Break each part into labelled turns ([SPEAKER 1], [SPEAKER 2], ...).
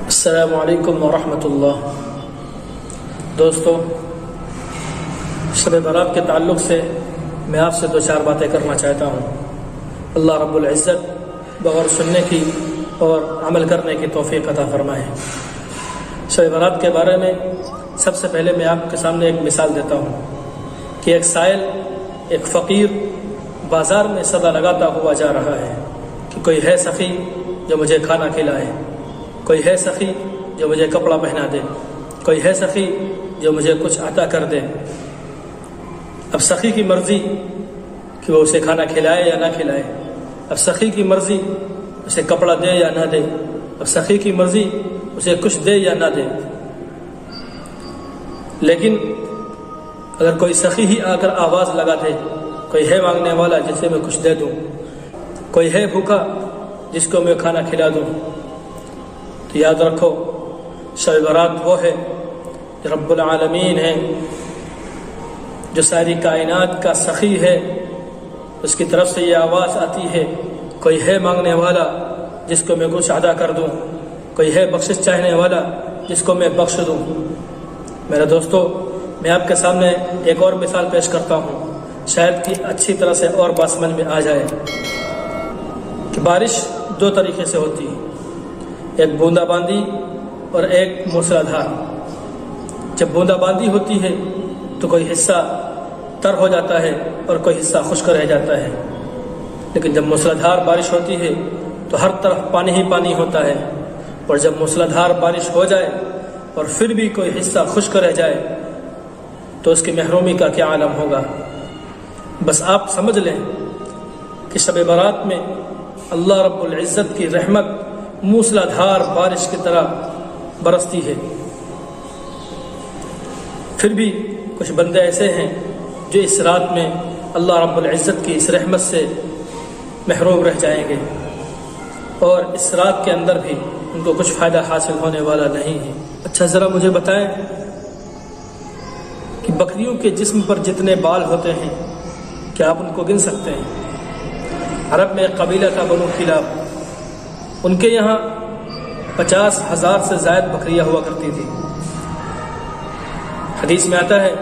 [SPEAKER 1] السلام علیکم ورحمۃ اللہ۔ دوستو، شب برات کے تعلق سے میں آپ سے دو چار باتیں کرنا چاہتا ہوں۔ اللہ رب العزت بغور سننے کی اور عمل کرنے کی توفیق عطا فرمائے۔ شب برات کے بارے میں سب سے پہلے میں آپ کے سامنے ایک مثال دیتا ہوں کہ ایک سائل، ایک فقیر بازار میں صدا لگاتا ہوا جا رہا ہے کہ کوئی ہے سخی جو مجھے کھانا کھلائے، کوئی ہے سخی جو مجھے کپڑا پہنا دے، کوئی ہے سخی جو مجھے کچھ عطا کر دے۔ اب سخی کی مرضی کہ وہ اسے کھانا کھلائے یا نہ کھلائے، اب سخی کی مرضی اسے کپڑا دے یا نہ دے، اب سخی کی مرضی اسے کچھ دے یا نہ دے۔ لیکن اگر کوئی سخی ہی آ کر آواز لگا دے، کوئی ہے مانگنے والا جسے میں کچھ دے دوں، کوئی ہے بھوکا جس کو میں کھانا کھلا دوں، تو یاد رکھو شب برات وہ ہے جو رب العالمین ہے، جو ساری کائنات کا سخی ہے۔ اس کی طرف سے یہ آواز آتی ہے، کوئی ہے مانگنے والا جس کو میں کچھ عطا کر دوں، کوئی ہے بخشش چاہنے والا جس کو میں بخش دوں۔ میرے دوستو، میں آپ کے سامنے ایک اور مثال پیش کرتا ہوں، شاید کہ اچھی طرح سے اور بات سمجھ میں آ جائے کہ بارش دو طریقے سے ہوتی ہے، ایک بوندا باندی اور ایک موسلا دھار۔ جب بوندا باندی ہوتی ہے تو کوئی حصہ تر ہو جاتا ہے اور کوئی حصہ خشک رہ جاتا ہے، لیکن جب موسلا دھار بارش ہوتی ہے تو ہر طرف پانی ہی پانی ہوتا ہے۔ اور جب موسلا دھار بارش ہو جائے اور پھر بھی کوئی حصہ خشک رہ جائے تو اس کی محرومی کا کیا عالم ہوگا۔ بس آپ سمجھ لیں کہ شب برات میں اللہ رب العزت کی رحمت موسلا دھار بارش کی طرح برستی ہے۔ پھر بھی کچھ بندے ایسے ہیں جو اس رات میں اللہ رب العزت کی اس رحمت سے محروم رہ جائیں گے، اور اس رات کے اندر بھی ان کو کچھ فائدہ حاصل ہونے والا نہیں ہے۔ اچھا، ذرا مجھے بتائیں کہ بکریوں کے جسم پر جتنے بال ہوتے ہیں کیا آپ ان کو گن سکتے ہیں؟ عرب میں ایک قبیلہ تھا بنو کلاب، ان کے یہاں 50,000 سے زائد بکریاں ہوا کرتی تھی۔ حدیث میں آتا ہے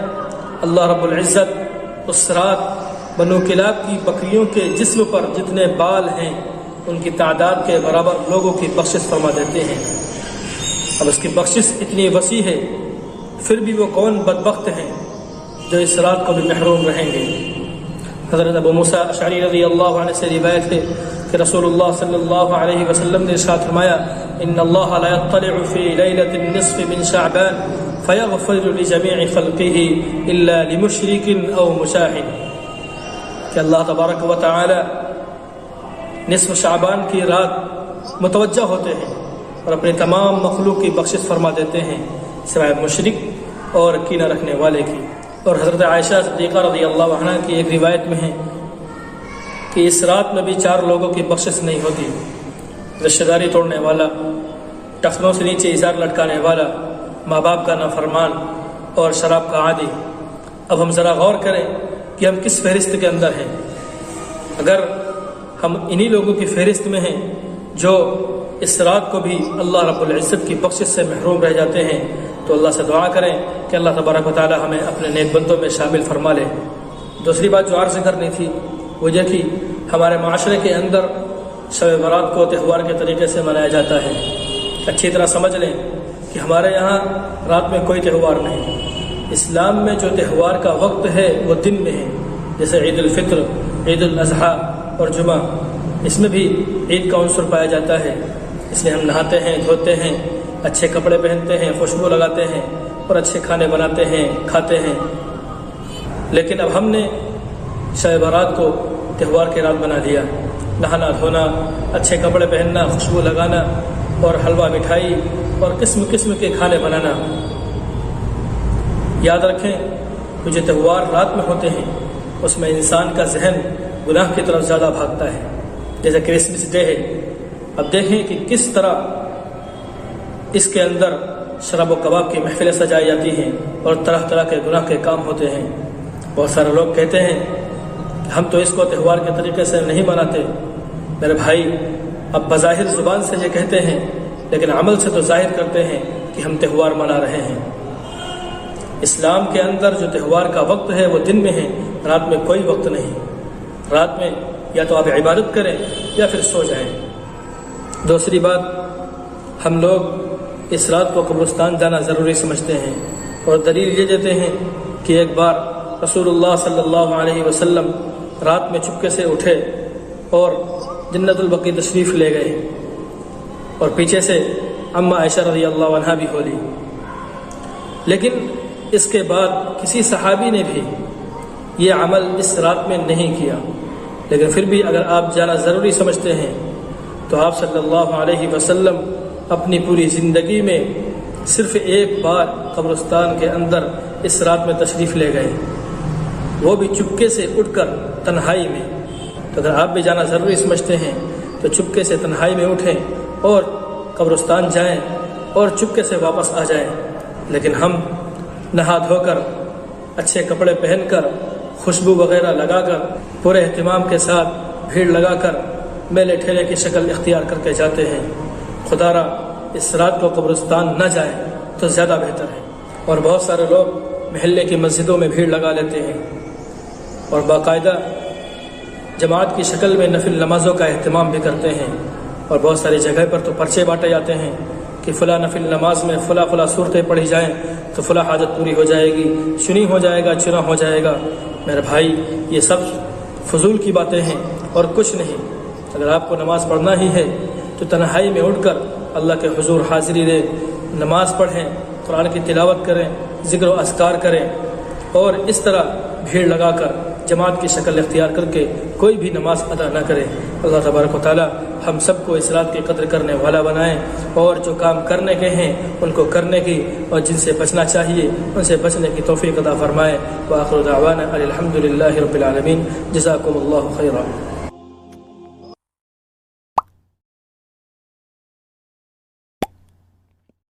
[SPEAKER 1] اللہ رب العزت اس رات بنو کلاب کی بکریوں کے جسم پر جتنے بال ہیں ان کی تعداد کے برابر لوگوں کی بخشش فرما دیتے ہیں۔ اب اس کی بخشش اتنی وسیع ہے، پھر بھی وہ کون بدبخت ہیں جو اس رات کو بھی محروم رہیں گے۔ حضرت ابو موسیٰ اشعری رضی اللہ عنہ سے روایت ہے کہ رسول اللہ صلی اللہ علیہ وسلم نے ارشاد فرمایا، ان اللہ لا يطلع في ليلة النصف من شعبان فيغفر لجميع خلقه الا لمشرك او مشاهد، کہ اللہ تبارک و تعالی نصف شعبان کی رات متوجہ ہوتے ہیں اور اپنے تمام مخلوق کی بخشش فرما دیتے ہیں سوائے مشرک اور کینہ رکھنے والے کی۔ اور حضرت عائشہ صدیقہ رضی اللہ عنہ کی ایک روایت میں ہے کہ اس رات میں بھی 4 لوگوں کی بخشش نہیں ہوتی، رشتہ داری توڑنے والا، ٹخنوں سے نیچے ازار لٹکانے والا، ماں باپ کا نافرمان اور شراب کا عادی۔ اب ہم ذرا غور کریں کہ ہم کس فہرست کے اندر ہیں۔ اگر ہم انہی لوگوں کی فہرست میں ہیں جو اس رات کو بھی اللہ رب العزت کی بخشش سے محروم رہ جاتے ہیں، تو اللہ سے دعا کریں کہ اللہ تبارک و تعالی ہمیں اپنے نیک بندوں میں شامل فرما لے۔ دوسری بات جو عرض کرنی تھی وہ یہ کہ ہمارے معاشرے کے اندر شب برات کو تہوار کے طریقے سے منایا جاتا ہے۔ اچھی طرح سمجھ لیں کہ ہمارے یہاں رات میں کوئی تہوار نہیں۔ اسلام میں جو تہوار کا وقت ہے وہ دن میں ہے، جیسے عید الفطر، عید الاضحیٰ اور جمعہ، اس میں بھی عید کا عنصر پایا جاتا ہے۔ اس لیے ہم نہاتے ہیں، دھوتے ہیں، اچھے کپڑے پہنتے ہیں، خوشبو لگاتے ہیں اور اچھے کھانے بناتے ہیں، کھاتے ہیں۔ لیکن اب ہم نے شب برات کو تہوار کی رات بنا دیا۔ نہانا دھونا، اچھے کپڑے پہننا، خوشبو لگانا اور حلوہ مٹھائی اور قسم قسم کے کھانے بنانا۔ یاد رکھیں کہ جو تہوار رات میں ہوتے ہیں اس میں انسان کا ذہن گناہ کی طرف زیادہ بھاگتا ہے، جیسے کرسمس ڈے ہے۔ اب دیکھیں کہ کس طرح اس کے اندر شراب و کباب کی محفلیں سجائی جاتی ہیں اور طرح طرح کے گناہ کے کام ہوتے ہیں۔ بہت سارے لوگ کہتے ہیں کہ ہم تو اس کو تہوار کے طریقے سے نہیں مناتے، میرے بھائی، اب بظاہر زبان سے یہ کہتے ہیں لیکن عمل سے تو ظاہر کرتے ہیں کہ ہم تہوار منا رہے ہیں۔ اسلام کے اندر جو تہوار کا وقت ہے وہ دن میں ہے، رات میں کوئی وقت نہیں۔ رات میں یا تو آپ عبادت کریں یا پھر سو جائیں۔ دوسری بات، ہم لوگ اس رات کو قبرستان جانا ضروری سمجھتے ہیں، اور دلیل یہ دیتے ہیں کہ ایک بار رسول اللہ صلی اللہ علیہ وسلم رات میں چپکے سے اٹھے اور جنت البقیع تشریف لے گئے، اور پیچھے سے اماں عائشہ رضی اللہ عنہا بھی ہو لی۔ لیکن اس کے بعد کسی صحابی نے بھی یہ عمل اس رات میں نہیں کیا، لیکن پھر بھی اگر آپ جانا ضروری سمجھتے ہیں تو آپ صلی اللہ علیہ وسلم اپنی پوری زندگی میں صرف ایک بار قبرستان کے اندر اس رات میں تشریف لے گئے، وہ بھی چپکے سے اٹھ کر تنہائی میں۔ تو اگر آپ بھی جانا ضروری سمجھتے ہیں تو چپکے سے تنہائی میں اٹھیں اور قبرستان جائیں اور چپکے سے واپس آ جائیں۔ لیکن ہم نہا دھو کر، اچھے کپڑے پہن کر، خوشبو وغیرہ لگا کر، پورے اہتمام کے ساتھ بھیڑ لگا کر میلے ٹھیلے کی شکل اختیار کر کے جاتے ہیں۔ خدا را اس رات کو قبرستان نہ جائیں تو زیادہ بہتر ہے۔ اور بہت سارے لوگ محلے کی مسجدوں میں بھیڑ لگا لیتے ہیں اور باقاعدہ جماعت کی شکل میں نفل نمازوں کا اہتمام بھی کرتے ہیں، اور بہت ساری جگہ پر تو پرچے بانٹے جاتے ہیں کہ فلاں نفل نماز میں فلاں صورتیں پڑھی جائیں تو فلاں حاجت پوری ہو جائے گی، چنی ہو جائے گا، چنا ہو جائے گا۔ میرے بھائی، یہ سب فضول کی باتیں ہیں اور کچھ نہیں۔ اگر آپ کو نماز پڑھنا ہی ہے تو تنہائی میں اٹھ کر اللہ کے حضور حاضری دیں، نماز پڑھیں، قرآن کی تلاوت کریں، ذکر و اذکار کریں، اور اس طرح بھیڑ لگا کر جماعت کی شکل اختیار کر کے کوئی بھی نماز ادا نہ کرے۔ اللہ تبارک و تعالی ہم سب کو اس رات کی قدر کرنے والا بنائیں، اور جو کام کرنے کے ہیں ان کو کرنے کی، اور جن سے بچنا چاہیے ان سے بچنے کی توفیق عطا فرمائے۔ وآخر دعوانا الحمد للہ رب العالمین۔ جزاکم اللہ خیرا۔